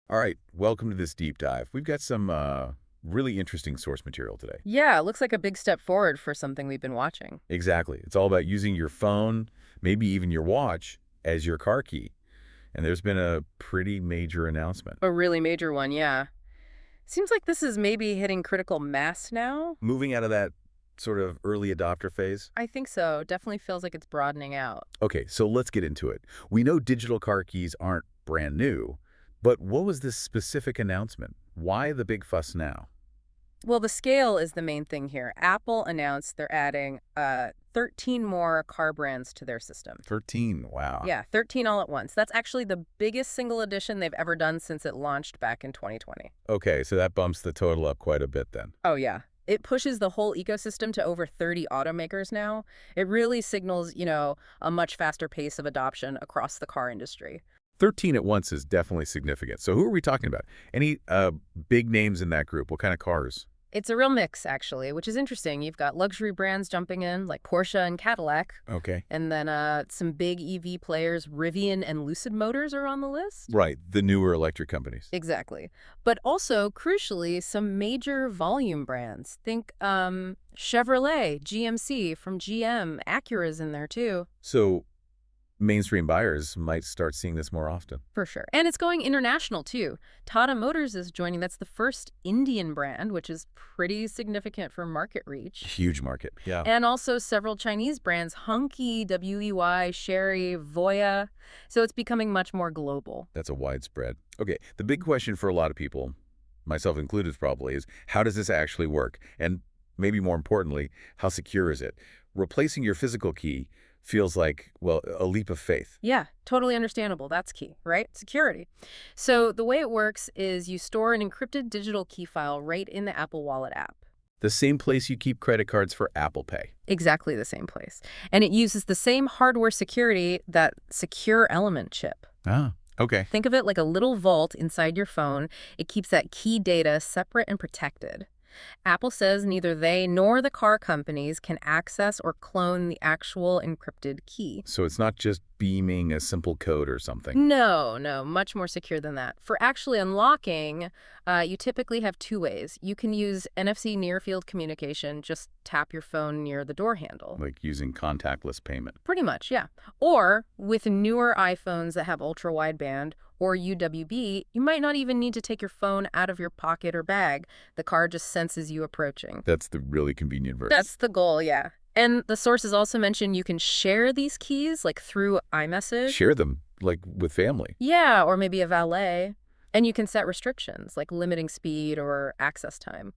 All right, welcome to this deep dive. We've got some really interesting source material today. Yeah, it looks like a big step forward for something we've been watching. Exactly. It's all about using your phone, maybe even your watch, as your car key. And there's been a pretty major announcement. A really major one, yeah. Seems like this is maybe hitting critical mass now. Moving out of that sort of early adopter phase. I think so. Definitely feels like it's broadening out. Okay, so let's get into it. We know digital car keys aren't brand new, but what was this specific announcement? Why the big fuss now? Well, the scale is the main thing here. Apple announced they're adding 13 more car brands to their system. 13, wow. Yeah, 13 all at once. That's actually the biggest single addition they've ever done since it launched back in 2020. Okay, so that bumps the total up quite a bit then. Oh, yeah. It pushes the whole ecosystem to over 30 automakers now. It really signals, a much faster pace of adoption across the car industry. 13 at once is definitely significant. So who are we talking about? Any big names in that group? What kind of cars? It's a real mix, actually, which is interesting. You've got luxury brands jumping in, like Porsche and Cadillac. Okay. And then some big EV players, Rivian and Lucid Motors are on the list. Right, the newer electric companies. Exactly. But also, crucially, some major volume brands. Think Chevrolet, GMC from GM, Acura's in there too. So mainstream buyers might start seeing this more often. For sure. And it's going international, too. Tata Motors is joining. That's the first Indian brand, which is pretty significant for market reach. Huge market, yeah. And also several Chinese brands, Hunky, WEY, Sherry, Voya. So it's becoming much more global. That's a widespread. Okay, the big question for a lot of people, myself included probably, is how does this actually work? And maybe more importantly, how secure is it? Replacing your physical key feels like, well, a leap of faith. Yeah, totally understandable. That's key, right? Security. So the way it works is you store an encrypted digital key file right in the Apple Wallet app. The same place you keep credit cards for Apple Pay. Exactly the same place. And it uses the same hardware security, that secure element chip. Ah, okay. Think of it like a little vault inside your phone. It keeps that key data separate and protected. Apple says neither they nor the car companies can access or clone the actual encrypted key. So it's not just beaming a simple code or something. No, much more secure than that. For actually unlocking, you typically have two ways. You can use NFC near-field communication, just tap your phone near the door handle. Like using contactless payment. Pretty much, yeah. Or with newer iPhones that have ultra-wideband, or UWB, you might not even need to take your phone out of your pocket or bag. The car just senses you approaching. That's the really convenient version. That's the goal, yeah. And the sources also mention you can share these keys, like through iMessage. Share them, like with family. Yeah, or maybe a valet. And you can set restrictions, like limiting speed or access time.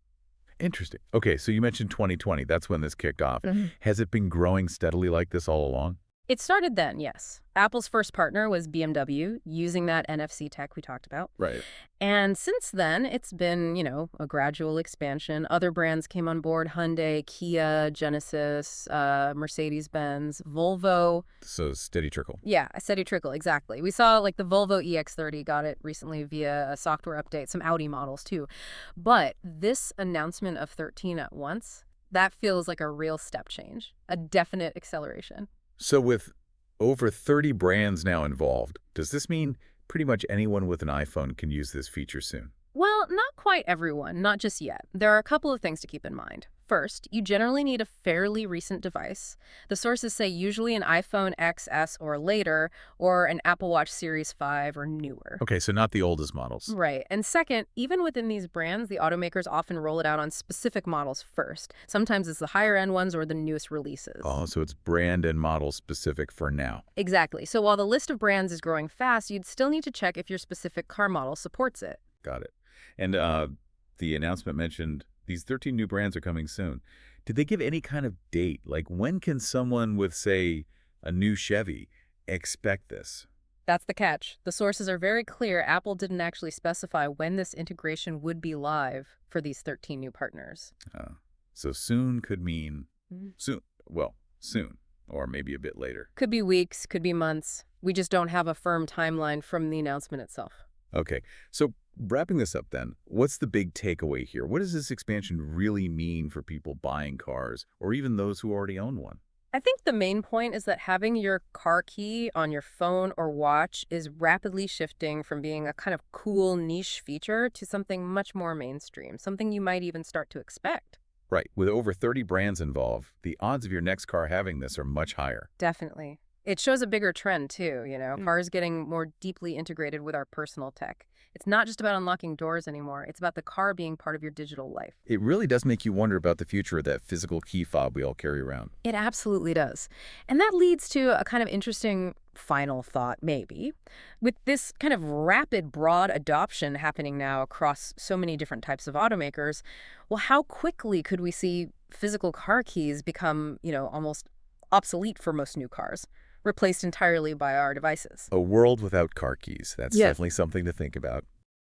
Interesting. Okay, so you mentioned 2020. That's when this kicked off. Has it been growing steadily like this all along? It started then, yes. Apple's first partner was BMW, using that NFC tech we talked about. Right. And since then, it's been, a gradual expansion. Other brands came on board: Hyundai, Kia, Genesis, Mercedes-Benz, Volvo. So steady trickle. Yeah, a steady trickle, exactly. We saw like the Volvo EX30 got it recently via a software update, some Audi models too. But this announcement of 13 at once, that feels like a real step change, a definite acceleration. So with over 30 brands now involved, does this mean pretty much anyone with an iPhone can use this feature soon? Well, not quite everyone, not just yet. There are a couple of things to keep in mind. First, you generally need a fairly recent device. The sources say usually an iPhone XS or later, or an Apple Watch Series 5 or newer. Okay, so not the oldest models. Right. And second, even within these brands, the automakers often roll it out on specific models first. Sometimes it's the higher-end ones or the newest releases. Oh, so it's brand and model specific for now. Exactly. So while the list of brands is growing fast, you'd still need to check if your specific car model supports it. Got it. And the announcement mentioned these 13 new brands are coming soon. Did they give any kind of date? Like when can someone with, say, a new Chevy expect this? That's the catch. The sources are very clear. Apple didn't actually specify when this integration would be live for these 13 new partners. So soon could mean soon. Well, soon, or maybe a bit later. Could be weeks, could be months. We just don't have a firm timeline from the announcement itself. Okay, so wrapping this up then, what's the big takeaway here? What does this expansion really mean for people buying cars, or even those who already own one? I think the main point is that having your car key on your phone or watch is rapidly shifting from being a kind of cool niche feature to something much more mainstream, something you might even start to expect. Right. With over 30 brands involved, the odds of your next car having this are much higher. Definitely. It shows a bigger trend, too, cars getting more deeply integrated with our personal tech. It's not just about unlocking doors anymore. It's about the car being part of your digital life. It really does make you wonder about the future of that physical key fob we all carry around. It absolutely does. And that leads to a kind of interesting final thought, maybe. With this kind of rapid, broad adoption happening now across so many different types of automakers, well, how quickly could we see physical car keys become, almost obsolete for most new cars, replaced entirely by our devices? A world without car keys. That's Yes. definitely something to think about.